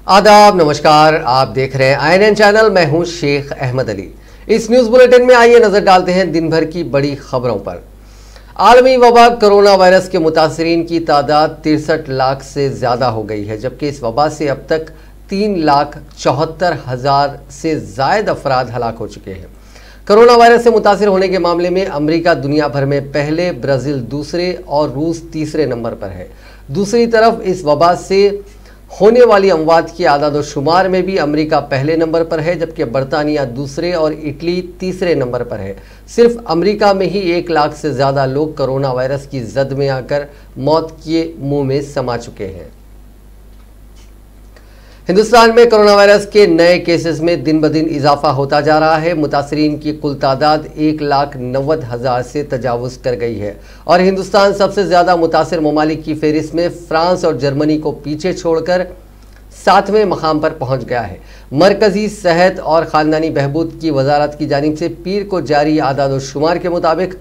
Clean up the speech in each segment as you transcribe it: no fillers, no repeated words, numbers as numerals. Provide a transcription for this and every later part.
आदाब, नमस्कार। आप देख रहे हैं INN चैनल। मैं हूं शेख अहमद अली। इस न्यूज बुलेटिन में आइए नजर डालते हैं दिन भर की बड़ी खबरों पर। आलमी वबा कोरोना वायरस के मुतासरीन की तादाद 63 लाख से ज्यादा हो गई है, जबकि इस वबा से अब तक 3,74,000 से जायद अफराद हलाक हो चुके हैं। कोरोना वायरस से मुतासिर होने के मामले में अमेरिका दुनिया भर में पहले, ब्राजील दूसरे और रूस तीसरे नंबर पर है। दूसरी तरफ इस वबा से होने वाली अमवात की आदाद शुमार में भी अमेरिका पहले नंबर पर है, जबकि बरतानिया दूसरे और इटली तीसरे नंबर पर है। सिर्फ अमेरिका में ही 1 लाख से ज़्यादा लोग कोरोना वायरस की जद में आकर मौत के मुंह में समा चुके हैं। हिंदुस्तान में कोरोना वायरस के नए केसेस में दिन ब दिन इजाफा होता जा रहा है। मुतासरीन की कुल तादाद 1,90,000 से तजावुज कर गई है और हिंदुस्तान सबसे ज़्यादा मुतासर ममालिक की फहरिस्त में फ्रांस और जर्मनी को पीछे छोड़कर 7वें मकाम पर पहुंच गया है। मरकजी सेहत और ख़ानदानी बहबूद की वजारत की जानिब से पीर को जारी आदाद शुमार के मुताबिक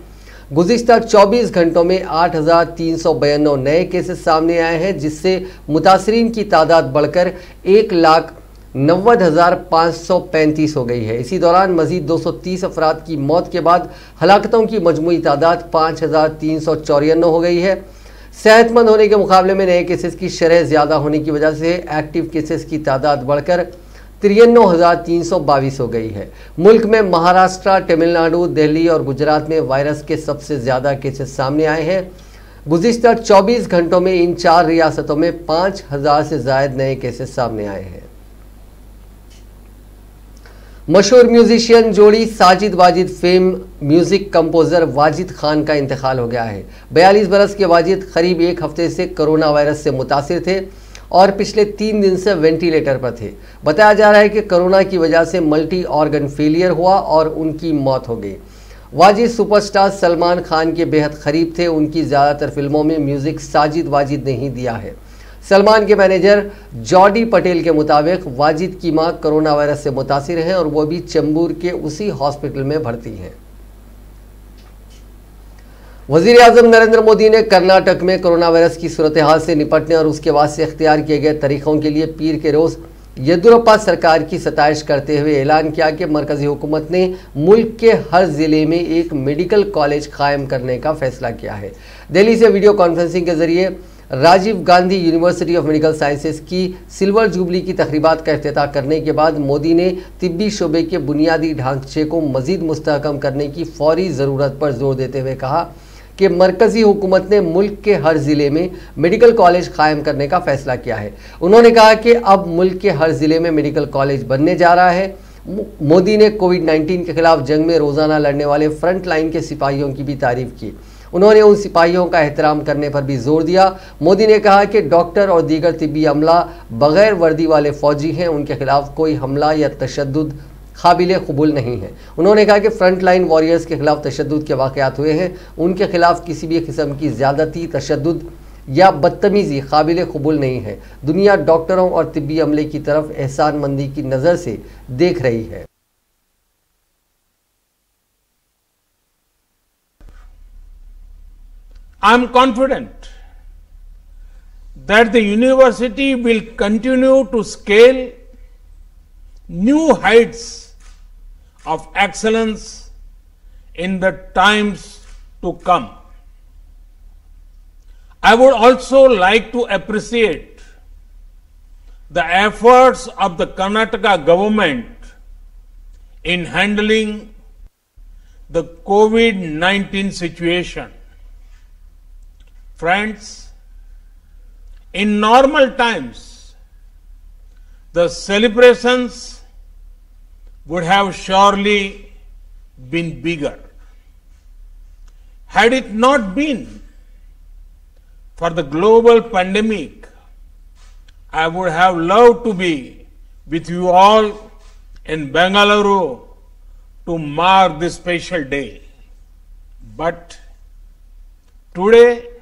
गुज़िश्ता 24 घंटों में 8,392 नए केसेस सामने आए हैं, जिससे मुतासरीन की तादाद बढ़कर 1,90,535 हो गई है। इसी दौरान मजीद 230 अफराद की मौत के बाद हलाकतों की मजमूई तादाद 5,394 हो गई है। सेहतमंद होने के मुकाबले में नए केसेस की शरह ज़्यादा होने की वजह से एक्टिव केसेस की तादाद बढ़कर 93,322 हो गई है। मुल्क में महाराष्ट्र, तमिलनाडु, दिल्ली और गुजरात में वायरस के सबसे ज़्यादा केसेस सामने आए हैं। गुज़िश्ता 24 घंटों में इन 4 रियासतों में 5,000 से ज़ायद नए केसेस सामने आए हैं। मशहूर म्यूजिशियन जोड़ी Sajid Wajid fame music composer Wajid Khan का इंतकाल हो गया है। 42 बरस के वाजिद करीब 1 हफ्ते से कोरोना वायरस से मुतासिर थे और पिछले 3 दिन से वेंटिलेटर पर थे। बताया जा रहा है कि कोरोना की वजह से मल्टी ऑर्गन फेलियर हुआ और उनकी मौत हो गई। वाजिद सुपरस्टार सलमान खान के बेहद करीब थे। उनकी ज़्यादातर फिल्मों में म्यूज़िक साजिद वाजिद ने ही दिया है। सलमान के मैनेजर जॉडी पटेल के मुताबिक वाजिद की मां कोरोना वायरस से मुतासिर हैं और वो भी चेंबूर के उसी हॉस्पिटल में भर्ती हैं। वज़ीर आज़म नरेंद्र मोदी ने कर्नाटक में कोरोना वायरस की सूरत हाल से निपटने और उसके बाद से इख्तियार किए गए तरीक़ों के लिए पीर के रोज़ येदियुरप्पा सरकार की सताइश करते हुए ऐलान किया कि मरकज़ी हुकूमत ने मुल्क के हर ज़िले में एक मेडिकल कॉलेज कायम करने का फैसला किया है। दिल्ली से वीडियो कॉन्फ्रेंसिंग के जरिए Rajiv Gandhi university of medical sciences की सिल्वर जुबली की तकरीबात का इफ्तिताह करने के बाद मोदी ने तिब्बी शोबे के बुनियादी ढांचे को मज़ीद मुस्तहकम करने की फौरी ज़रूरत पर जोर देते हुए कहा कि मरकज़ी हुकूमत ने मुल्क के हर ज़िले में मेडिकल कॉलेज कायम करने का फ़ैसला किया है। उन्होंने कहा कि अब मुल्क के हर ज़िले में मेडिकल कॉलेज बनने जा रहा है। मोदी ने कोविड-19 के खिलाफ जंग में रोज़ाना लड़ने वाले फ्रंट लाइन के सिपाहियों की भी तारीफ़ की। उन्होंने उन सिपाहियों का एहतराम करने पर भी जोर दिया। मोदी ने कहा कि डॉक्टर और दीगर तिब्बी अमला बग़ैर वर्दी वाले फ़ौजी हैं, उनके खिलाफ कोई हमला या तशद्दुद काबिल कबूल नहीं है। उन्होंने कहा कि फ्रंट लाइन वॉरियर्स के खिलाफ तशद्दुद के वाक़यात हुए हैं, उनके खिलाफ किसी भी किस्म की ज़्यादती, तशद्दुद या बदतमीज़ी काबिल कबूल नहीं है। दुनिया डॉक्टरों और तिब्बी अमले की तरफ एहसानमंदी की नज़र से देख रही है। I am confident that the university will continue to scale new heights of excellence in the times to come. I would also like to appreciate the efforts of the Karnataka government in handling the COVID-19 situation. Friends, in normal times, the celebrations would have surely been bigger. Had it not been for the global pandemic, I would have loved to be with you all in Bengaluru to mark this special day. But today,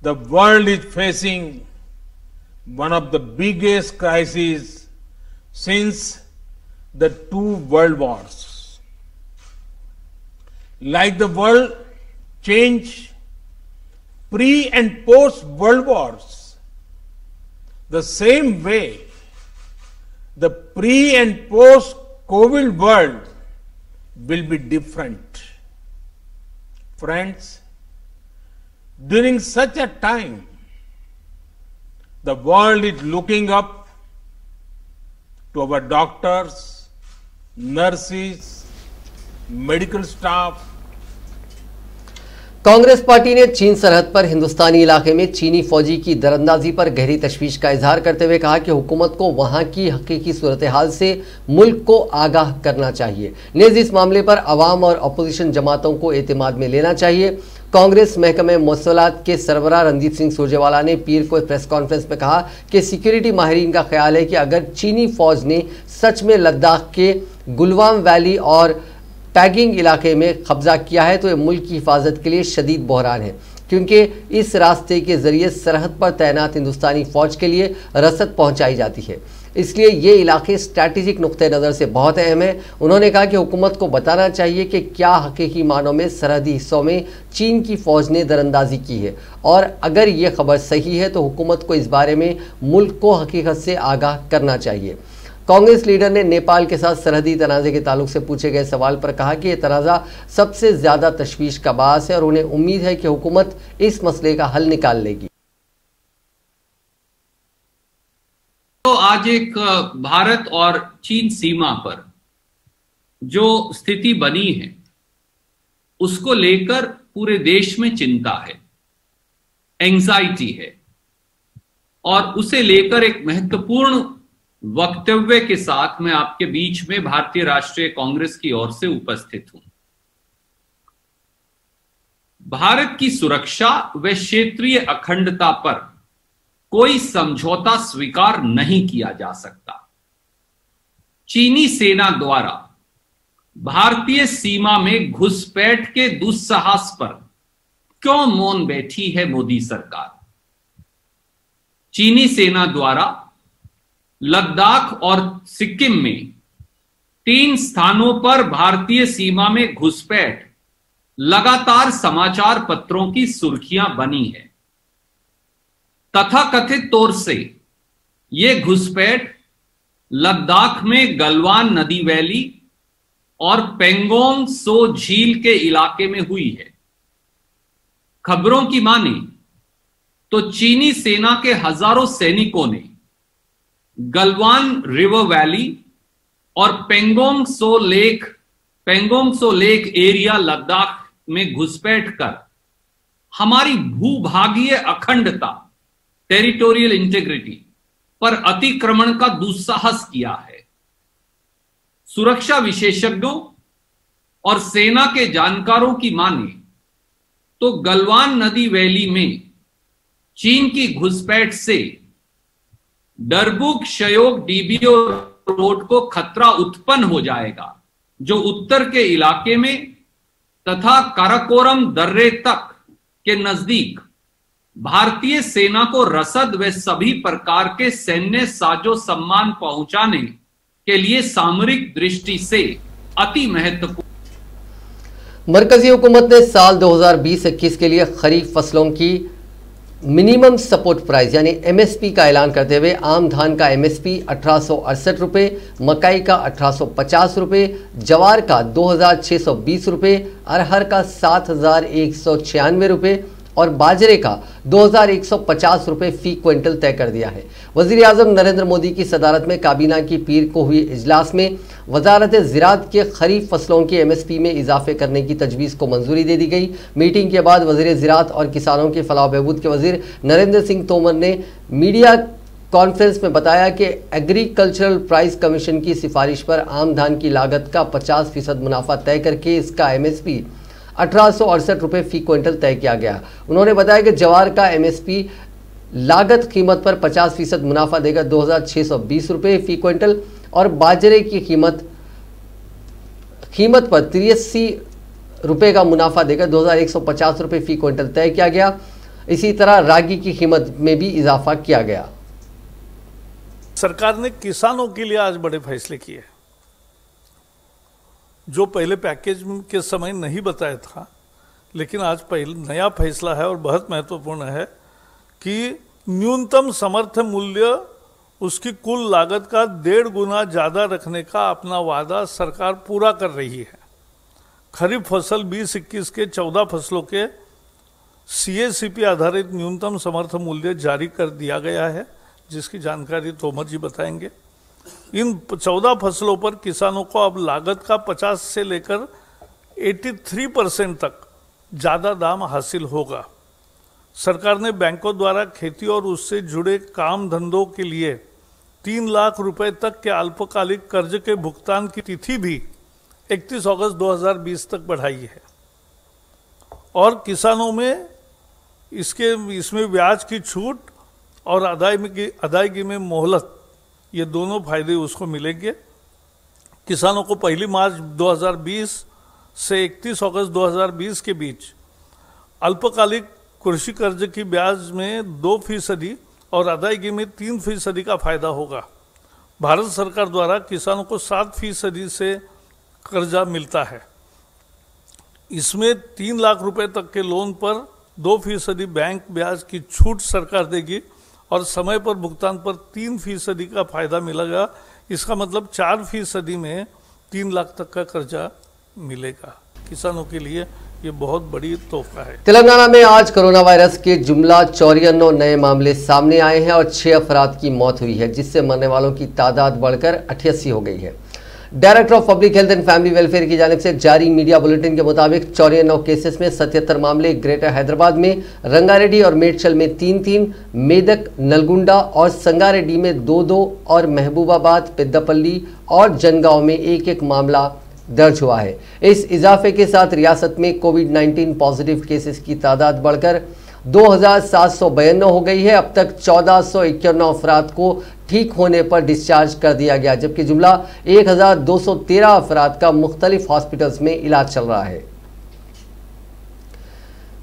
the world is facing one of the biggest crises since the 2 world wars. Like the world change pre and post world wars, the same way the pre and post COVID world will be different. Friends, during such a time, the world is looking up to our doctors, nurses, medical staff. Congress party ने चीन सरहद पर हिंदुस्तानी इलाके में चीनी फौजी की दरअंदाजी पर गहरी तशवीश का इजहार करते हुए कहा कि हुकूमत को वहां की हकीकी सूरत हाल से मुल्क को आगाह करना चाहिए। नेज़ इस मामले पर अवाम और अपोजिशन जमातों को एतमाद में लेना चाहिए। कांग्रेस महकमे मौसूलात के सरबराह रणदीप सिंह सुरजेवाला ने पीर को प्रेस कॉन्फ्रेंस में कहा कि सिक्योरिटी माहिरीन का ख्याल है कि अगर चीनी फौज ने सच में लद्दाख के गुलवाम वैली और पैगिंग इलाके में कब्जा किया है तो ये मुल्क की हिफाजत के लिए शदीद बहरान है, क्योंकि इस रास्ते के जरिए सरहद पर तैनात हिंदुस्तानी फौज के लिए रसद पहुंचाई जाती है, इसलिए ये इलाके स्ट्रैटेजिक नुक्ते नज़र से बहुत अहम है। उन्होंने कहा कि हुकूमत को बताना चाहिए कि क्या हकीकी मानों में सरहदी हिस्सों में चीन की फौज ने दरअंदाजी की है, और अगर ये खबर सही है तो हुकूमत को इस बारे में मुल्क को हकीकत से आगाह करना चाहिए। कांग्रेस लीडर ने नेपाल के साथ सरहदी तनाज़े के ताल्लुक से पूछे गए सवाल पर कहा कि यह तनाज़ा सबसे ज़्यादा तशवीश का बास है और उन्हें उम्मीद है कि हुकूमत इस मसले का हल निकाल लेगी। तो आज एक भारत और चीन सीमा पर जो स्थिति बनी है उसको लेकर पूरे देश में चिंता है, एंजाइटी है, और उसे लेकर एक महत्वपूर्ण वक्तव्य के साथ मैं आपके बीच में भारतीय राष्ट्रीय कांग्रेस की ओर से उपस्थित हूं। भारत की सुरक्षा व क्षेत्रीय अखंडता पर कोई समझौता स्वीकार नहीं किया जा सकता। चीनी सेना द्वारा भारतीय सीमा में घुसपैठ के दुस्साहस पर क्यों मौन बैठी है मोदी सरकार? चीनी सेना द्वारा लद्दाख और सिक्किम में 3 स्थानों पर भारतीय सीमा में घुसपैठ लगातार समाचार पत्रों की सुर्खियां बनी है। तथाकथित तौर से यह घुसपैठ लद्दाख में गलवान नदी वैली और पेंगोंग सो झील के इलाके में हुई है। खबरों की माने तो चीनी सेना के हजारों सैनिकों ने गलवान रिवर वैली और पेंगोंग सो लेक एरिया लद्दाख में घुसपैठ कर हमारी भूभागीय अखंडता, टेरिटोरियल इंटीग्रिटी पर अतिक्रमण का दुस्साहस किया है। सुरक्षा विशेषज्ञों और सेना के जानकारों की माने तो गलवान नदी वैली में चीन की घुसपैठ से डरबुक शयोग डीबीओ रोड को खतरा उत्पन्न हो जाएगा, जो उत्तर के इलाके में तथा काराकोरम दर्रे तक के नजदीक भारतीय सेना को रसद व सभी प्रकार के सैन्य साजो सम्मान पहुंचाने के लिए सामरिक दृष्टि से अति महत्वपूर्ण। मरकजी हुकूमत ने साल 2020-21 के लिए खरीफ फसलों की मिनिमम सपोर्ट प्राइस यानी एमएसपी का ऐलान करते हुए आम धान का एमएसपी 1868 रुपये, मकई का 1850 रुपये, जवार का 2620 रुपये, अरहर का 7196 रुपये और बाजरे का 2150 रुपये फी क्विंटल तय कर दिया है। वज़ीर आज़म नरेंद्र मोदी की सदारत में काबीना की पीर को हुई इजलास में वजारत ज़राअत के खरीफ फसलों के एमएसपी में इजाफे करने की तजवीज़ को मंजूरी दे दी गई। मीटिंग के बाद वज़ीर ज़राअत और किसानों के फलाह बहबूद के वज़ीर नरेंद्र सिंह तोमर ने मीडिया कॉन्फ्रेंस में बताया कि एग्रीकल्चरल प्राइस कमीशन की सिफारिश पर आम धान की लागत का 50% मुनाफा तय करके इसका एमएसपी 1868 रुपये फी क्विंटल तय किया गया। उन्होंने बताया कि जवार का एमएसपी लागत कीमत पर 50% मुनाफा देकर 2620 रुपये फी क्विंटल और बाजरे की कीमत पर 83 रुपये का मुनाफा देकर 2150 रुपये फी क्विंटल तय किया गया। इसी तरह रागी की कीमत में भी इजाफा किया गया। सरकार ने किसानों के लिए आज बड़े फैसले किए जो पहले पैकेज के समय नहीं बताया था, लेकिन आज पहले नया फैसला है और बहुत महत्वपूर्ण है कि न्यूनतम समर्थन मूल्य उसकी कुल लागत का 1.5 गुना ज़्यादा रखने का अपना वादा सरकार पूरा कर रही है। खरीफ फसल 20-21 के 14 फसलों के CACP आधारित न्यूनतम समर्थन मूल्य जारी कर दिया गया है, जिसकी जानकारी तोमर जी बताएंगे। इन 14 फसलों पर किसानों को अब लागत का 50 से लेकर 83% तक ज़्यादा दाम हासिल होगा। सरकार ने बैंकों द्वारा खेती और उससे जुड़े काम धंधों के लिए 3 लाख रुपए तक के अल्पकालिक कर्ज के भुगतान की तिथि भी 31 अगस्त 2020 तक बढ़ाई है और किसानों में इसमें ब्याज की छूट और अदायगी में मोहलत, ये दोनों फायदे उसको मिलेंगे। किसानों को 1 मार्च 2020 से 31 अगस्त 2020 के बीच अल्पकालिक कृषि कर्ज की ब्याज में 2% और अदायगी में 3% का फायदा होगा। भारत सरकार द्वारा किसानों को 7% से कर्जा मिलता है। इसमें 3 लाख रुपए तक के लोन पर 2% बैंक ब्याज की छूट सरकार देगी और समय पर भुगतान पर 3% का फायदा मिलेगा। इसका मतलब 4% में 3 लाख तक का कर्जा मिलेगा। किसानों के लिए ये बहुत बड़ी तोहफा है। तेलंगाना में आज कोरोना वायरस के जुमला 94 नए मामले सामने आए हैं और 6 अफराद की मौत हुई है, जिससे मरने वालों की तादाद बढ़कर 88 हो गई है। Director of public health and family welfare की जानिब से जारी मीडिया बुलेटिन के मुताबिक 94 केसेस में 77 मामले ग्रेटर हैदराबाद में, रंगारेड्डी और मेडचल में 3-3, मेदक, नलगुंडा और संगारेड्डी में 2-2 और महबूबाबाद, पेद्दापल्ली और जनगांव में 1-1 मामला दर्ज हुआ है। इस इजाफे के साथ रियासत में कोविड-19 पॉजिटिव केसेस की तादाद बढ़कर 2792 हो गई है। अब तक 1451 अफराद को ठीक होने पर डिस्चार्ज कर दिया गया, जबकि जुमला 1213 अफराद का मुख्तलिफ हॉस्पिटल्स में इलाज चल रहा है।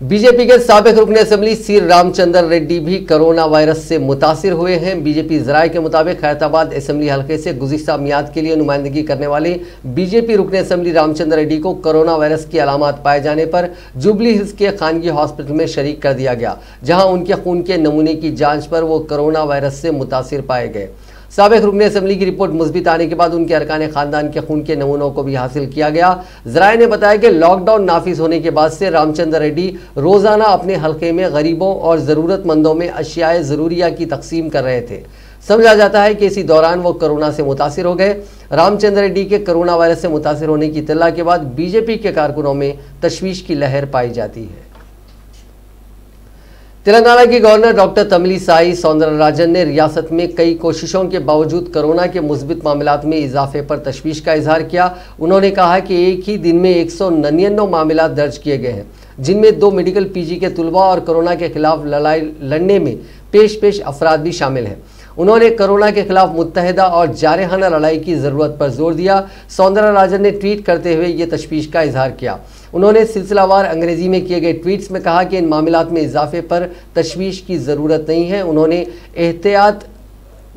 बीजेपी के साबिक रुकन असेंबली सी रामचंद्र रेड्डी भी कोरोना वायरस से मुतासिर हुए हैं। बीजेपी जराये के मुताबिक खैरताबाद असेंबली हलके से गुज़िश्ता मियाद के लिए नुमाइंदगी करने वाले बीजेपी रुकन असेंबली रामचंद्र रेड्डी को कोरोना वायरस की अलामत पाए जाने पर जुबली हिल्स के खानगी हॉस्पिटल में शरीक कर दिया गया, जहां उनके खून के नमूने की जांच पर वो कोरोना वायरस से मुतासिर पाए गए। साबिक रुकन असेंबली की रिपोर्ट मुस्बित आने के बाद उनके अरकान खानदान के खून के नमूनों को भी हासिल किया गया। जराये ने बताया कि लॉकडाउन नाफिज होने के बाद से रामचंद्र रेड्डी रोजाना अपने हलके में गरीबों और ज़रूरतमंदों में अशियाए ज़रूरिया की तकसीम कर रहे थे। समझा जाता है कि इसी दौरान वो कोरोना से मुतासिर हो गए। रामचंद्र रेड्डी के कोरोना वायरस से मुतासिर होने की इत्तला के बाद बीजेपी के कारकुनों में तशवीश की लहर पाई जाती है। तेलंगाना की गवर्नर डॉक्टर तमिलिसाई सौंदरराजन ने रियासत में कई कोशिशों के बावजूद कोरोना के मुस्बित मामलात में इजाफे पर तशवीश का इजहार किया। उन्होंने कहा कि एक ही दिन में 199 मामला दर्ज किए गए हैं, जिनमें 2 मेडिकल PG के तुलबा और कोरोना के खिलाफ लड़ाई लड़ने में पेश अफराद भी शामिल हैं। उन्होंने कोरोना के खिलाफ मुत्तहिदा और जारहाना लड़ाई की ज़रूरत पर जोर दिया। सौंदरराजन ने ट्वीट करते हुए ये तशवीश का इजहार किया। उन्होंने सिलसिलावार अंग्रेजी में किए गए ट्वीट्स में कहा कि इन मामलात में इजाफे पर तशवीश की ज़रूरत नहीं है। उन्होंने एहतियात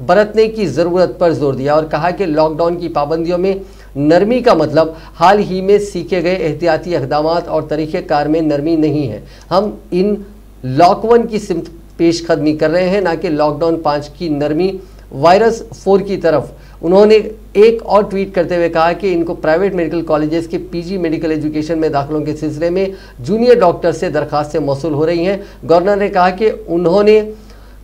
बरतने की ज़रूरत पर जोर दिया और कहा कि लॉकडाउन की पाबंदियों में नरमी का मतलब हाल ही में सीखे गए एहतियाती इक़दामात और तरीक़ेकार में नरमी नहीं है। हम इन लॉकवन की सिमत पेशकदमी कर रहे हैं, ना कि लॉकडाउन 5 की नरमी वायरस 4 की तरफ। उन्होंने एक और ट्वीट करते हुए कहा कि इनको प्राइवेट मेडिकल कॉलेजेस के PG मेडिकल एजुकेशन में दाखिलों के सिलसिले में जूनियर डॉक्टर से दरखास्तें मौसूल हो रही हैं। गवर्नर ने कहा कि उन्होंने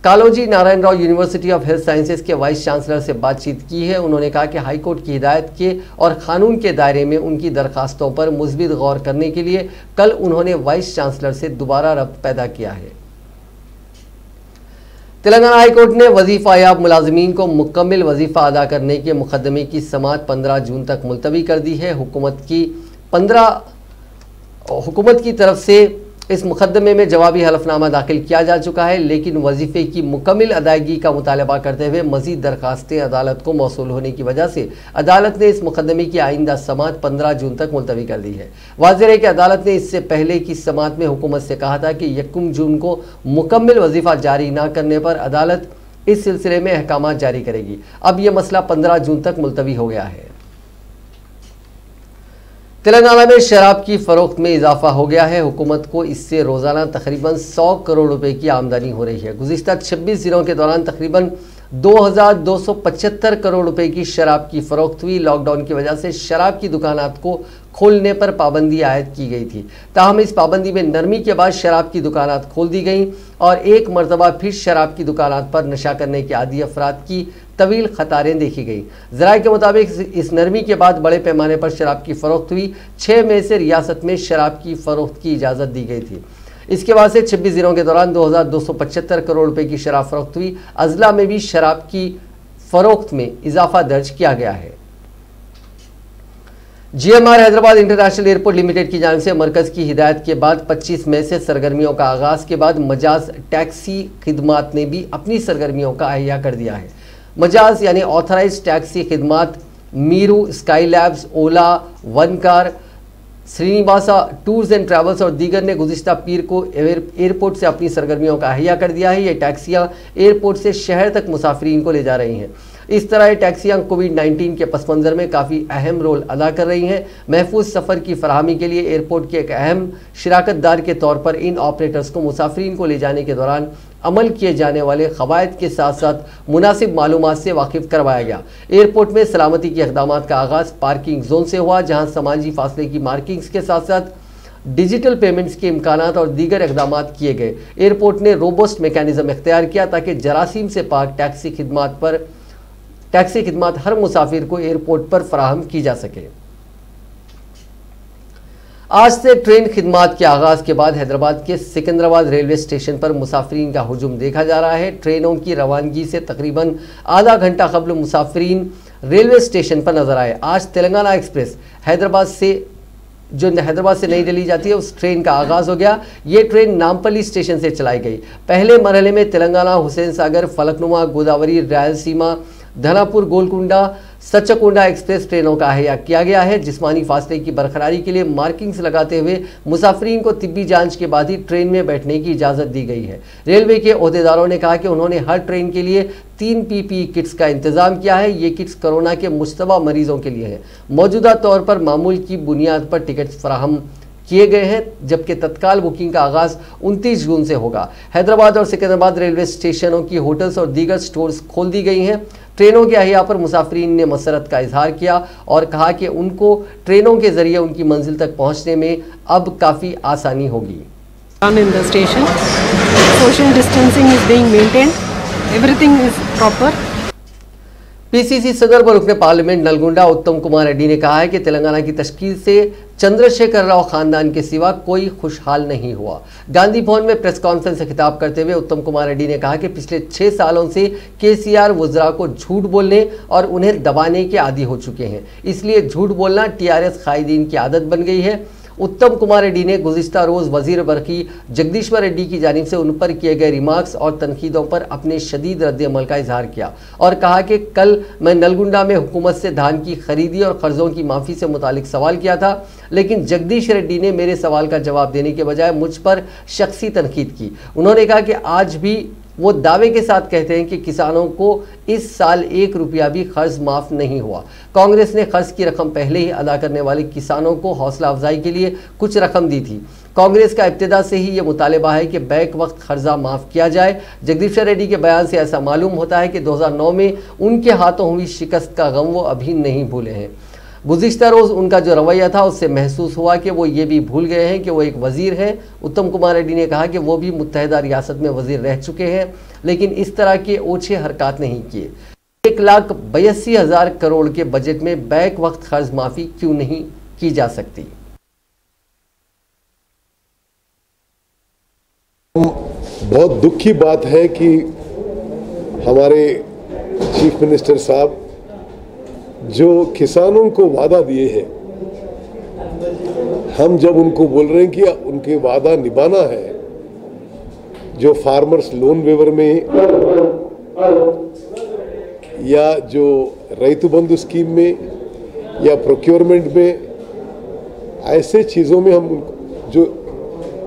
Kaloji Narayan Rao university of health sciences के वाइस चांसलर से बातचीत की है। उन्होंने कहा कि हाईकोर्ट की हिदायत के और कानून के दायरे में उनकी दरखास्तों पर मुस्बित गौर करने के लिए कल उन्होंने वाइस चांसलर से दोबारा रब्त पैदा किया है। तेलंगाना हाईकोर्ट ने वजीफा याब मुलाजमीन को मुकम्मल वजीफा अदा करने के मुकदमे की समाअत 15 जून तक मुलतवी कर दी है। हुकूमत की तरफ से इस मुकदमे में जवाबी हलफनामा दाखिल किया जा चुका है, लेकिन वजीफे की मुकम्मल अदायगी का मुतालबा करते हुए मजीद दरखास्तें अदालत को मौसूल होने की वजह से अदालत ने इस मुकदमे की आइंदा समाअत 15 जून तक मुलतवी कर दी है। वाज़ेह है कि अदालत ने इससे पहले की समाअत में हुकूमत से कहा था कि 1 जून को मुकम्मल वजीफा जारी न करने पर अदालत इस सिलसिले में अहकाम जारी करेगी। अब यह मसला 15 जून तक मुलतवी हो गया है। तेलंगाना में शराब की फरोख्त में इजाफा हो गया है। हुकूमत को इससे रोज़ाना तकरीबन 100 करोड़ रुपए की आमदनी हो रही है। गुज़िश्ता 26 दिनों के दौरान तकरीबन 2275 करोड़ रुपए की शराब की फरोख्त हुई। लॉकडाउन की वजह से शराब की दुकानात को खोलने पर पाबंदी आयद की गई थी। ताहम इस पाबंदी में नरमी के बाद शराब की दुकानात खोल दी गईं और एक मरतबा फिर शराब की दुकानात पर नशा करने के आदी अफराद की तवील कतारें देखी गई। ज़राए के मुताबिक इस नरमी के बाद बड़े पैमाने पर शराब की फरोख्त हुई। 6 मई से रियासत में शराब की फरोख्त की इजाज़त दी गई थी। इसके बाद से 26 दिनों के दौरान 2275 करोड़ रुपए की शराब फरोख्त हुई। अजला में भी शराब की फरोख्त में इजाफा दर्ज किया गया है। GMR Hyderabad international airport limited की जानिब से मरकज की हिदायत के बाद 25 मई से सरगर्मियों का आगाज के बाद मजाज टैक्सी खिदमात ने भी अपनी सरगर्मियों का अहिया कर दिया है। मजाज यानी ऑथराइज टैक्सी खिदमात Meru, sky labs, Ola, one car, Srinivasa tours and travels और दीगर ने गुज़िश्ता पीर को एयरपोर्ट से अपनी सरगर्मियों का अहिया कर दिया है। ये टैक्सियाँ एयरपोर्ट से शहर तक मुसाफिरीन को ले जा रही हैं। इस तरह ये टैक्सियाँ कोविड-19 के पस मंज़र में काफ़ी अहम रोल अदा कर रही हैं। महफूज सफ़र की फराहमी के लिए एयरपोर्ट के एक अहम शिराकतदार के तौर पर इन ऑपरेटर्स को मुसाफिरीन को ले जाने के दौरान अमल किए जाने वाले क़वायद के साथ साथ मुनासिब मालूमात से वाकिफ़ करवाया गया। एयरपोर्ट में सलामती के इक़दामात का आगाज़ पार्किंग जोन से हुआ, जहाँ समाजी फासले की मार्किंग्स के साथ साथ डिजिटल पेमेंट्स के इम्कानात और दीगर इक़दामात किए गए। एयरपोर्ट ने रोबस्ट मेकानिज़म इख्तियार किया ताकि जरासीम से पाक टैक्सी खिदमात हर मुसाफिर को एयरपोर्ट पर फराहम की जा सके। आज से ट्रेन खिदमात के आगाज के बाद हैदराबाद के सिकंदराबाद रेलवे स्टेशन पर मुसाफिरीन का हुजूम देखा जा रहा है। ट्रेनों की रवानगी से तकरीबन आधा घंटा कबल मुसाफिरीन रेलवे स्टेशन पर नजर आए। आज तेलंगाना एक्सप्रेस हैदराबाद से नई दिल्ली जाती है, उस ट्रेन का आगाज हो गया। ये ट्रेन नामपल्ली स्टेशन से चलाई गई। पहले मरहले में तेलंगाना, हुसैन सागर, फलकनुमा, गोदावरी, रायलसीमा, धनापुर, गोलकुंडा, सच्चकुंडा एक्सप्रेस ट्रेनों का अहिया किया गया है। जिस्मानी फासले की बरकरारी के लिए मार्किंग्स लगाते हुए मुसाफिरीन को तिब्बी जांच के बाद ही ट्रेन में बैठने की इजाज़त दी गई है। रेलवे के ओहदेदारों ने कहा कि उन्होंने हर ट्रेन के लिए 3 PPE किट्स का इंतजाम किया है। ये किट्स कोरोना के मुश्तबा मरीजों के लिए हैं। मौजूदा तौर पर मामूल की बुनियाद पर टिकट्स फराहम किए गए हैं, जबकि तत्काल बुकिंग का आगाज 29 जून से होगा। हैदराबाद और सिकंदराबाद रेलवे स्टेशनों की होटल्स और दीगर स्टोर्स खोल दी गई हैं। ट्रेनों के अहिया पर मुसाफिरीन ने मसरत का इजहार किया और कहा कि उनको ट्रेनों के जरिए उनकी मंजिल तक पहुंचने में अब काफ़ी आसानी होगी। In the station, social distancing is being maintained, everything is proper. PCC सदर व रुकने पार्लियामेंट नलगुंडा उत्तम कुमार रेड्डी ने कहा है कि तेलंगाना की तश्कील से चंद्रशेखर राव खानदान के सिवा कोई खुशहाल नहीं हुआ। गांधी भवन में प्रेस कॉन्फ्रेंस से खिताब करते हुए उत्तम कुमार रेड्डी ने कहा कि पिछले 6 सालों से KCR वुज़रा को झूठ बोलने और उन्हें दबाने के आदी हो चुके हैं, इसलिए झूठ बोलना TRS कायदीन की आदत बन गई है। उत्तम कुमार रेड्डी ने गुज़िश्ता रोज़ वज़ीर बरकी जगदीश्वर रेड्डी की जानिब से उन पर किए गए रिमार्क्स और तनकीदों पर अपने शदीद रद्द-ए-अमल का इजहार किया और कहा कि कल मैं नलगुंडा में हुकूमत से धान की खरीदी और कर्ज़ों की माफ़ी से मुतालिक सवाल किया था, लेकिन जगदीश रेड्डी ने मेरे सवाल का जवाब देने के बजाय मुझ पर शख्सी तनकीद की। उन्होंने कहा कि आज भी वो दावे के साथ कहते हैं कि किसानों को इस साल 1 रुपया भी कर्ज माफ नहीं हुआ। कांग्रेस ने कर्ज की रकम पहले ही अदा करने वाले किसानों को हौसला अफजाई के लिए कुछ रकम दी थी। कांग्रेस का इब्तिदा से ही ये मुतालबा है कि बैक वक्त कर्जा माफ़ किया जाए। जगदीश्वर रेड्डी के बयान से ऐसा मालूम होता है कि 2009 में उनके हाथों हुई शिकस्त का गम वो अभी नहीं भूले हैं। गुज़िश्ता रोज़ उनका जो रवैया था उससे महसूस हुआ कि वो ये भी भूल गए हैं कि वो एक वज़ीर हैं। उत्तम कुमार रेड्डी ने कहा कि वो भी मुत्तहिदा रियासत में वज़ीर रह चुके हैं, लेकिन इस तरह के ओछे हरकत नहीं किए। 1,82,000 करोड़ के बजट में बैक वक्त कर्ज माफ़ी क्यों नहीं की जा सकती? बहुत दुख की बात है कि हमारे चीफ मिनिस्टर साहब जो किसानों को वादा दिए हैं, हम जब उनको बोल रहे हैं कि उनके वादा निभाना है, जो फार्मर्स लोन वेवर में या जो रैतु बंधु स्कीम में या प्रोक्योरमेंट में, ऐसे चीज़ों में हम जो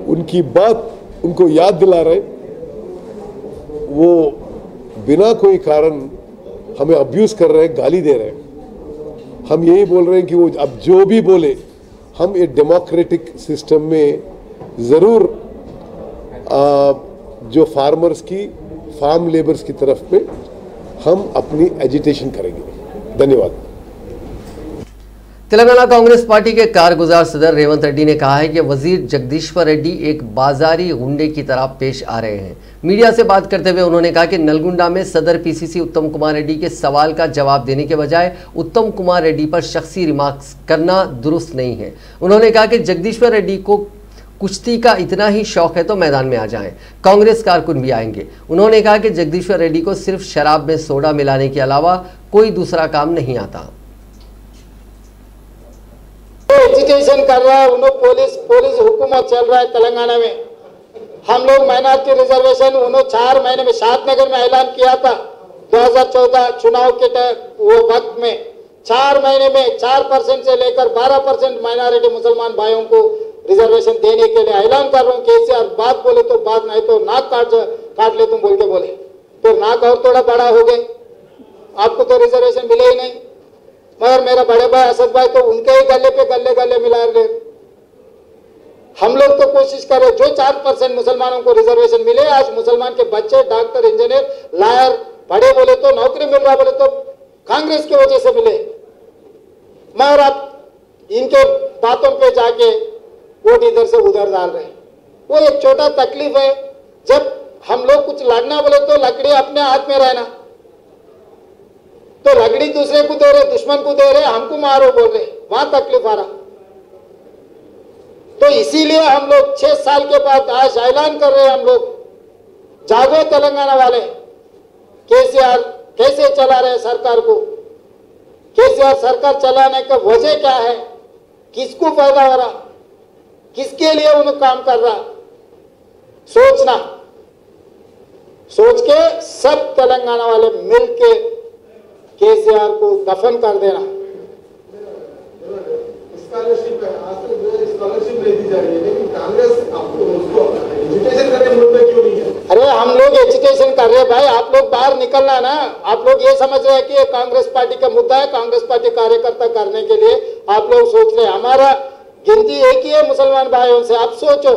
उनकी बात उनको याद दिला रहे, वो बिना कोई कारण हमें अब्यूज़ कर रहे हैं, गाली दे रहे हैं। हम यही बोल रहे हैं कि वो अब जो भी बोले, हम एक डेमोक्रेटिक सिस्टम में ज़रूर जो फार्मर्स की, फार्म लेबर्स की तरफ पे हम अपनी एजिटेशन करेंगे। धन्यवाद। तेलंगाना कांग्रेस पार्टी के कारगुजार सदर रेवंत रेड्डी ने कहा है कि वजीर जगदीश्वर रेड्डी एक बाजारी गुंडे की तरह पेश आ रहे हैं। मीडिया से बात करते हुए उन्होंने कहा कि नलगुंडा में सदर पीसीसी उत्तम कुमार रेड्डी के सवाल का जवाब देने के बजाय उत्तम कुमार रेड्डी पर शख्सी रिमार्क्स करना दुरुस्त नहीं है। उन्होंने कहा कि जगदीश्वर रेड्डी को कुश्ती का इतना ही शौक है तो मैदान में आ जाएं, कांग्रेस कारकुन भी आएंगे। उन्होंने कहा कि जगदीश्वर रेड्डी को सिर्फ शराब में सोडा मिलाने के अलावा कोई दूसरा काम नहीं आता। एजिटेशन कर रहा है, उन्होंने पुलिस हुकूमत चल रहा है तेलंगाना में। हम लोग माइनॉरिटी रिजर्वेशन उन्होंने 4 महीने में शादनगर में ऐलान किया था 2014 चुनाव के वो वक्त में 4 महीने में 4% से लेकर 12% माइनॉरिटी मुसलमान भाइयों को रिजर्वेशन देने के लिए ऐलान कर रहा हूँ। केसीआर बात बोले तो बात, नहीं तो नाक काट ले तुम बोल के बोले तो नाक और थोड़ा बड़ा हो गए, आपको तो रिजर्वेशन मिले ही नहीं। मगर मेरा बड़े भाई असद भाई तो उनके ही गले पे गले मिला रहे। हम लोग तो कोशिश कर रहे जो 4% मुसलमानों को रिजर्वेशन मिले। आज मुसलमान के बच्चे डॉक्टर, इंजीनियर, लॉयर पढ़े बोले तो नौकरी मिल रहा बोले तो कांग्रेस की वजह से मिले। मगर आप इनके बातों पे जाके वोट इधर से उधर डाल रहे। वो एक छोटा तकलीफ है, जब हम लोग कुछ लड़ना बोले तो लकड़ी अपने हाथ में रहना, तो लकड़ी दूसरे को दे रहे, दुश्मन को दे रहे, हमको मारो बोल रहे, वहां तकलीफ आ रहा। तो इसीलिए हम लोग 6 साल के बाद आज ऐलान कर रहे हैं, हम लोग जागो तेलंगाना वाले। केसीआर कैसे चला रहे सरकार को, केसीआर सरकार चलाने का वजह क्या है, किसको फायदा हो रहा, किसके लिए उन्हें काम कर रहा, सोचना। सोच के सब तेलंगाना वाले मिलके केसीआर को दफन कर देना। स्कॉलरशिप है, आज तक स्कॉलरशिप नहीं दी जा रही है, लेकिन कांग्रेस आपको उसको एजुकेशन करने मुद्दा क्यों नहीं है? अरे हम लोग एजुकेशन कर रहे हैं भाई, आप लोग बाहर निकलना ना। आप लोग ये समझ रहे हैं कि कांग्रेस पार्टी का मुद्दा है, कांग्रेस पार्टी कार्यकर्ता करने के लिए आप लोग सोच रहे हैं। हमारा गिनती एक ही है मुसलमान भाइयों से। आप सोचो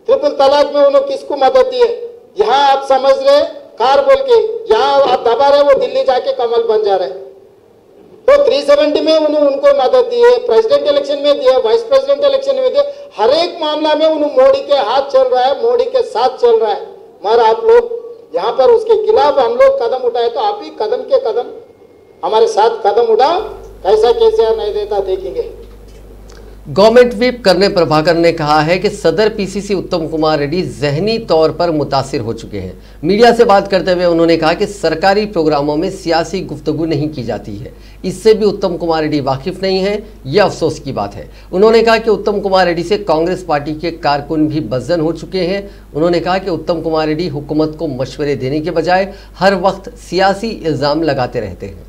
ट्रिपल तलाक में उन्होंने किसको मदद दी है? यहाँ आप समझ रहे कार बोल के, यहाँ आप दबा रहे, वो दिल्ली जाके कमल बन जा रहे। तो 370 में उन्होंने उनको मदद दी है, प्रेसिडेंट इलेक्शन में दिया, वाइस प्रेसिडेंट इलेक्शन में दिया, हर एक मामला में उन्होंने मोदी के हाथ चल रहा है, मोदी के साथ चल रहा है। मगर आप लोग यहाँ पर उसके खिलाफ हम लोग कदम उठाए तो आप ही कदम के कदम हमारे साथ कदम उठाओ। कैसा केसीआर नहीं देता देखेंगे। गवर्नमेंट व्हिप कर्नल प्रभाकर ने कहा है कि सदर पीसीसी उत्तम कुमार रेड्डी जहनी तौर पर मुतासिर हो चुके हैं। मीडिया से बात करते हुए उन्होंने कहा कि सरकारी प्रोग्रामों में सियासी गुफ्तगू नहीं की जाती है, इससे भी उत्तम कुमार रेड्डी वाकिफ नहीं है, यह अफसोस की बात है। उन्होंने कहा कि उत्तम कुमार रेड्डी से कांग्रेस पार्टी के कारकुन भी बदजन हो चुके हैं। उन्होंने कहा कि उत्तम कुमार रेड्डी हुकूमत को मशवरे देने के बजाय हर वक्त सियासी इल्जाम लगाते रहते हैं।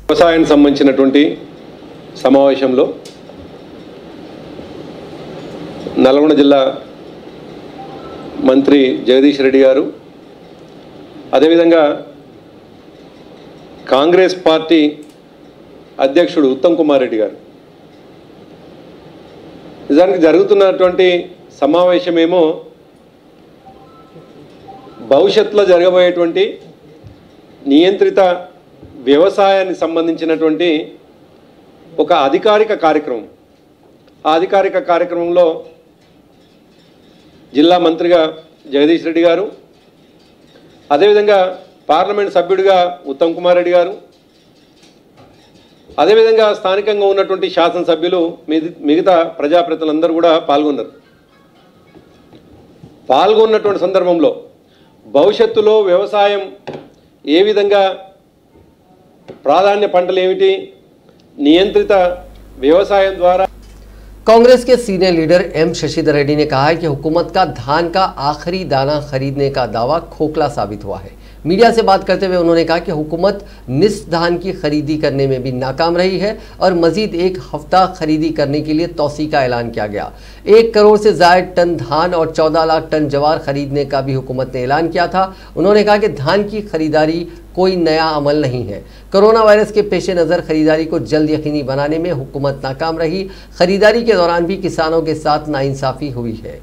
వ్యవసాయానికి సంబంధించినటువంటి సమావేశంలో నల్గొండ జిల్లా మంత్రి జగదీష్ రెడ్డి గారు, అదేవిధంగా కాంగ్రెస్ పార్టీ అధ్యక్షుడు ఉత్తమ్ కుమార్ రెడ్డి గారు, నిజానికి జరుగుతున్నటువంటి సమావేశమేమో భవిష్యత్తులో జరగబోయేటువంటి నియంత్రిత వ్యవసాయానికి సంబంధించినటువంటి ఒక అధికారిక కార్యక్రమం. ఆ అధికారిక కార్యక్రమంలో జిల్లా మంత్రిగా జగదీష్ రెడ్డి గారు, అదేవిధంగా పార్లమెంట్ సభ్యుడిగా ఉత్తమ్ కుమార్ రెడ్డి గారు, అదేవిధంగా స్థానికంగా ఉన్నటువంటి శాసనసభ్యులు మిగతా ప్రజాప్రతినిధులందరూ కూడా పాల్గొన్నటువంటి సందర్భంలో భవిష్యత్తులో వ్యవసాయం ఏ విధంగా, प्राधान्य पंटल ఏమిటి, नियंत्रित व्यवसाय द्वारा। कांग्रेस के senior leader M Shashidhar Reddy ने कहा है कि हुकूमत का धान का आखिरी दाना खरीदने का दावा खोखला साबित हुआ है। मीडिया से बात करते हुए उन्होंने कहा कि हुकूमत निस धान की खरीदी करने में भी नाकाम रही है और मजीद 1 हफ्ता खरीदी करने के लिए तौसी का ऐलान किया गया। 1 करोड़ से ज़ायद टन धान और 14 लाख टन जवार खरीदने का भी हुकूमत ने ऐलान किया था। उन्होंने कहा कि धान की खरीदारी कोई नया अमल नहीं है। कोरोना वायरस के पेश नज़र खरीदारी को जल्द यकीनी बनाने में हुकूमत नाकाम रही। खरीदारी के दौरान भी किसानों के साथ नाइंसाफ़ी हुई है।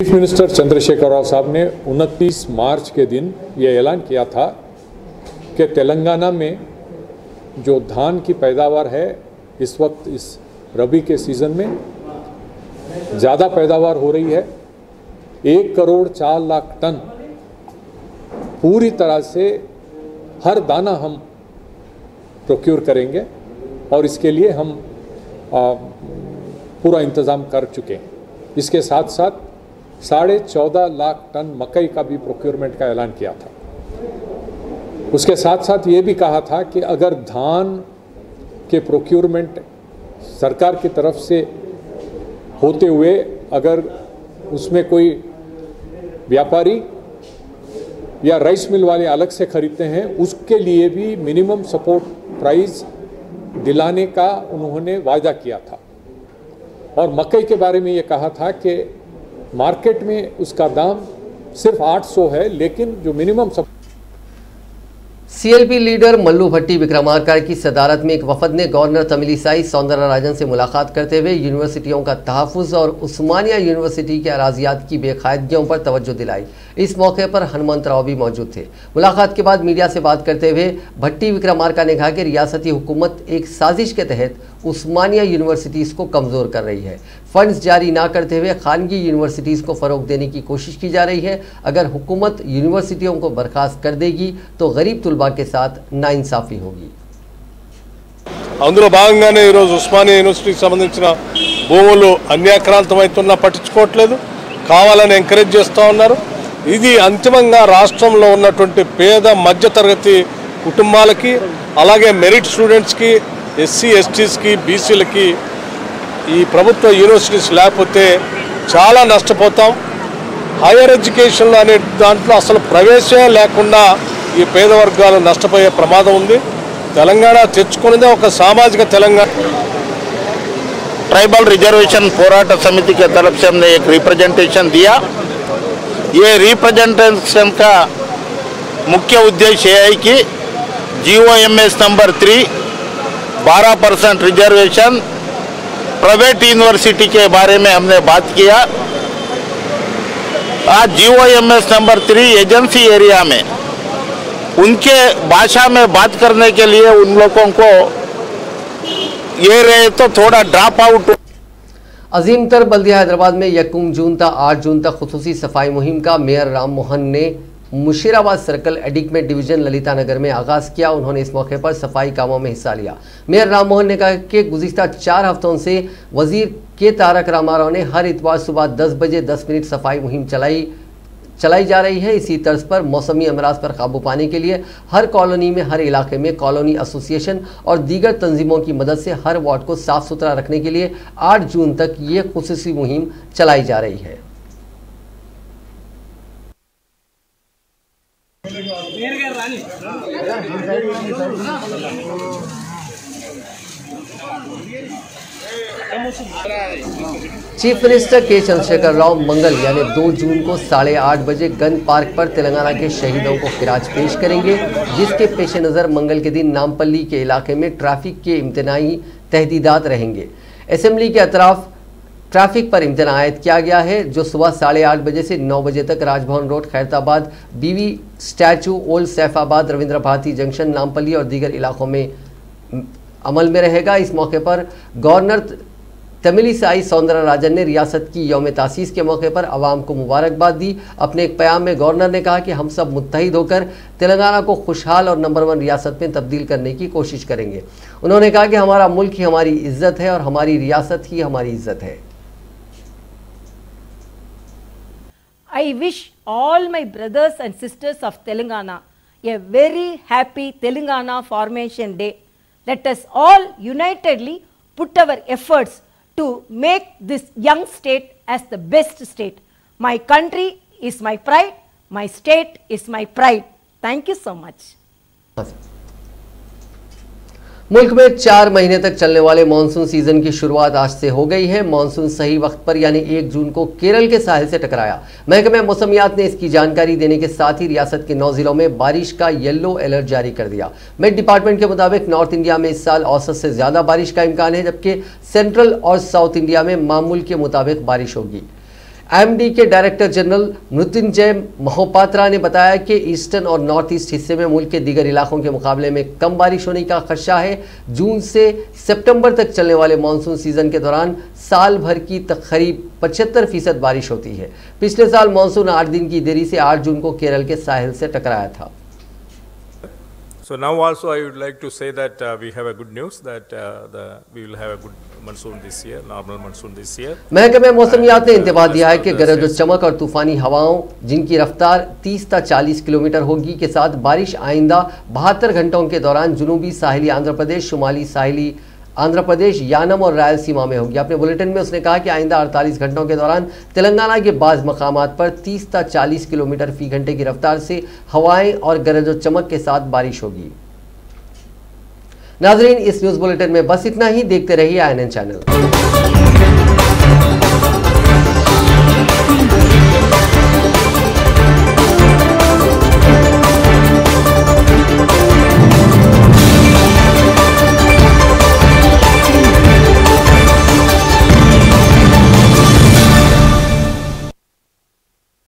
चीफ मिनिस्टर चंद्रशेखर राव साहब ने 29 मार्च के दिन ये ऐलान किया था कि तेलंगाना में जो धान की पैदावार है इस वक्त इस रबी के सीज़न में ज़्यादा पैदावार हो रही है। 1 करोड़ 4 लाख टन पूरी तरह से हर दाना हम प्रोक्योर करेंगे और इसके लिए हम पूरा इंतज़ाम कर चुके हैं। इसके साथ साथ 14.5 लाख टन मकई का भी प्रोक्योरमेंट का ऐलान किया था। उसके साथ साथ ये भी कहा था कि अगर धान के प्रोक्योरमेंट सरकार की तरफ से होते हुए अगर उसमें कोई व्यापारी या राइस मिल वाले अलग से खरीदते हैं उसके लिए भी मिनिमम सपोर्ट प्राइस दिलाने का उन्होंने वायदा किया था। और मकई के बारे में ये कहा था कि मार्केट में उसका दाम सिर्फ 800 है, लेकिन जो minimum support. CLP leader Mallu Bhatti Vikramarka की सदारत में एक वफद ने गवर्नर तमिलिसाई सौंदरराजन से मुलाकात करते हुए यूनिवर्सिटियों का तहफ़्फ़ुज़ और उस्मानिया यूनिवर्सिटी के अराजियात की बेकायदगियों पर तवज्जो दिलाई। इस मौके पर हनुमंतराव भी मौजूद थे। मुलाकात के बाद मीडिया से बात करते हुए भट्टी विक्रमार्का ने कहा कि रियासती हुकूमत एक साजिश के तहत उस्मानिया यूनिवर्सिटीज़ को कमज़ोर कर रही है। फंड्स जारी ना करते हुए खानगी यूनिवर्सिटीज़ को फ़रोग देने की कोशिश की जा रही है। अगर हुकूमत यूनिवर्सिटियों को बर्खास्त कर देगी तो गरीब तुलबा के साथ नाइंसाफ़ी होगी। అందులో భాగంగానే ఈరోజు ఉస్మానియా యూనివర్సిటీకి సంబంధించిన భూములు అన్యాక్రాంతమవుతున్నా పట్టించుకోవట్లేదు, కావాలని ఎంకరేజ్ చేస్తూ ఉన్నారు. ఇది అంతిమంగా రాష్ట్రంలో ఉన్నటువంటి పేద మధ్యతరగతి కుటుంబాలకి అలాగే మెరిట్ స్టూడెంట్స్కి ఎస్సీ ఎస్టీస్కి బీసీలకి ఈ ప్రభుత్వ యూనివర్సిటీస్ లేకపోతే చాలా నష్టపోతాం. హైయర్ ఎడ్యుకేషన్ అనే దాంట్లో అసలు ప్రవేశమే లేకుండా ఈ పేద వర్గాలు నష్టపోయే ప్రమాదం ఉంది. తెలంగాణ తెచ్చుకున్నదే ఒక సామాజిక తెలంగాణ। ट्राइबल रिजर्वेशन पोराट समिति के तरफ से हमने एक रिप्रेजेंटेशन दिया। ये रिप्रेजेंटेशन का मुख्य उद्देश्य है कि GOMS number 3 12% reservation private university के बारे में हमने बात किया। आज GOMS नंबर 3 एजेंसी एरिया में उनके भाषा में बात करने के लिए उन लोगों को ये रहे तो थोड़ा ड्रॉप आउट। अजीम तर बल्दिया हैदराबाद में 1 जून तक 8 जून तक खुसूसी सफाई मुहिम का मेयर राम मोहन ने मुशीराबाद सर्कल एडिकमेट डिवीजन ललिता नगर में आगाज़ किया। उन्होंने इस मौके पर सफाई कामों में हिस्सा लिया। मेयर राम मोहन ने कहा कि गुज़िश्ता 4 हफ्तों से वजीर के तारक रामाराव ने हर इतवार सुबह 10 बजे 10 मिनट सफाई मुहिम चलाई जा रही है। इसी तर्ज पर मौसमी अमराज पर काबू पाने के लिए हर कॉलोनी में हर इलाके में कॉलोनी एसोसिएशन और दीगर तंजीमों की मदद से हर वार्ड को साफ सुथरा रखने के लिए 8 जून तक ये खुसूसी मुहिम चलाई जा रही है। चीफ मिनिस्टर के चंद्रशेखर राव मंगल यानी 2 जून को 8:30 बजे गन पार्क पर तेलंगाना के शहीदों को खिराज पेश करेंगे, जिसके पेश नज़र मंगल के दिन नामपल्ली के इलाके में ट्रैफिक के इम्तनाई तहदीदात रहेंगे। असेंबली के अतराफ ट्रैफिक पर इम्तना आयद किया गया है, जो सुबह 8:30 बजे से 9 बजे तक राजभवन रोड, खैरताबाद, बीवी statue, old Saifabad, Ravindra Bharathi junction, Nampally और दीगर इलाकों में अमल में रहेगा। इस मौके पर गवर्नर तमिलिसाई सौंदरराजन ने रियासत की यौम तासीस के मौके पर आवाम को मुबारकबाद दी। अपने एक बयान में गवर्नर ने कहा कि हम सब मुत्तहिद होकर तेलंगाना को खुशहाल और नंबर 1 रियासत में तब्दील करने की कोशिश करेंगे। उन्होंने कहा कि हमारा मुल्क ही हमारी इज्जत है और हमारी रियासत ही हमारी इज्जत है। I wish all my brothers and sisters of Telangana a very happy Telangana Formation Day. Let us all unitedly put our efforts to make this young state as the best state. My country is my pride, my state is my pride. Thank you so much. मुल्क में 4 महीने तक चलने वाले monsoon season की शुरुआत आज से हो गई है। मानसून सही वक्त पर यानी 1 जून को केरल के साहिल से टकराया। महकमा मौसमियात ने इसकी जानकारी देने के साथ ही रियासत के 9 जिलों में बारिश का येलो अलर्ट जारी कर दिया। मेट डिपार्टमेंट के मुताबिक नॉर्थ इंडिया में इस साल औसत से ज़्यादा बारिश का इम्कान है, जबकि सेंट्रल और साउथ इंडिया में मामूल के मुताबिक बारिश होगी। एमडी के डायरेक्टर जनरल मृत्युंजय मोहपात्रा ने बताया कि ईस्टर्न और नॉर्थ ईस्ट हिस्से में मुल्क के दीगर इलाकों के मुकाबले में कम बारिश होने का खदशा है। जून से सितंबर तक चलने वाले मानसून सीजन के दौरान साल भर की करीब 75% बारिश होती है। पिछले साल मानसून 8 दिन की देरी से 8 जून को केरल के साहिल से टकराया था। So now also I would like to say that we have a good news that we will have a good monsoon this year, normal monsoon this year. महकमे मौसमियात ने इंतबाह दिया है कि गरज और चमक और तूफानी हवाओं जिनकी रफ्तार 30 से 40 किलोमीटर होगी के साथ बारिश आइंदा 72 घंटों के दौरान जुनूबी साहिली आंध्र प्रदेश, शुमाली साहिली आंध्र प्रदेश, यानम और रायलसीमा में होगी। अपने बुलेटिन में उसने कहा कि आइंदा 48 घंटों के दौरान तेलंगाना के बाज़ मकामात पर 30 से 40 किलोमीटर फी घंटे की रफ्तार से हवाएं और गरज और चमक के साथ बारिश होगी। नाजरीन, इस न्यूज़ बुलेटिन में बस इतना ही। देखते रहिए INN चैनल।